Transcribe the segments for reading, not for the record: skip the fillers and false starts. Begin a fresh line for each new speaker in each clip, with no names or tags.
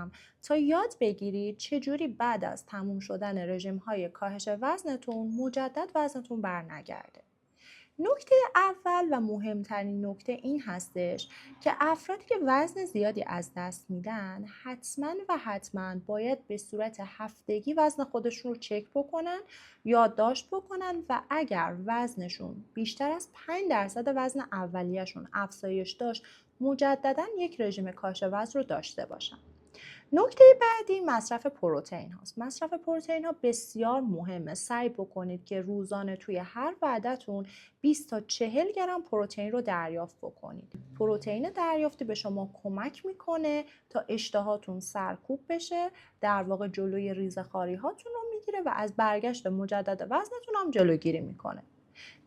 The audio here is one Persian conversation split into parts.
میکنم تا یاد بگیرید چجوری بعد از تموم شدن رژیم‌های کاهش وزنتون مجدد وزنتون برنگرده. نکته اول و مهمترین نکته این هستش که افرادی که وزن زیادی از دست میدن حتما باید به صورت هفتگی وزن خودشون رو چک بکنن، یادداشت بکنن و اگر وزنشون بیشتر از 5% وزن اولیه‌شون افزایش داشت مجددا یک رژیم کاهش وزن رو داشته باشن. نکته بعدی مصرف پروتئین هاست. مصرف پروتئین ها بسیار مهمه. سعی بکنید که روزانه توی هر وعده‌تون 20 تا 40 گرم پروتئین رو دریافت بکنید. پروتئین دریافتی به شما کمک میکنه تا اشتهاتون سرکوب بشه، در واقع جلوی ریزخواری هاتون رو میگیره و از برگشت مجدد وزنتون هم جلوگیری میکنه.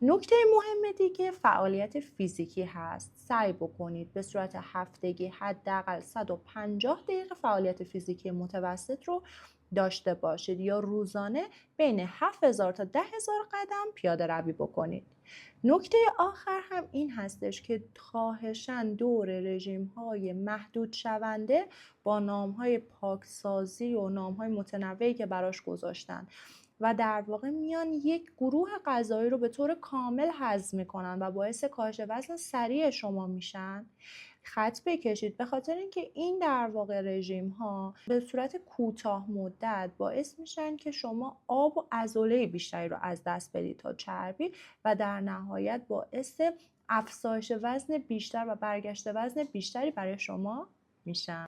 نکته مهم دیگه فعالیت فیزیکی هست. سعی بکنید به صورت هفتگی حداقل 150 دقیقه فعالیت فیزیکی متوسط رو داشته باشید یا روزانه بین 7000 تا 10000 قدم پیاده روی بکنید. نکته آخر هم این هستش که خواهشاً دور رژیم‌های محدود شونده با نام‌های پاکسازی و نام‌های متنوعی که براش گذاشتن و در واقع میان یک گروه غذایی رو به طور کامل هضم میکنن و باعث کاهش وزن سریع شما میشن، خط بکشید، به خاطر اینکه این در واقع رژیم ها به صورت کوتاه مدت باعث میشن که شما آب و عضله بیشتری رو از دست بدید تا چربی و در نهایت باعث افزایش وزن بیشتر و برگشت وزن بیشتری برای شما میشن.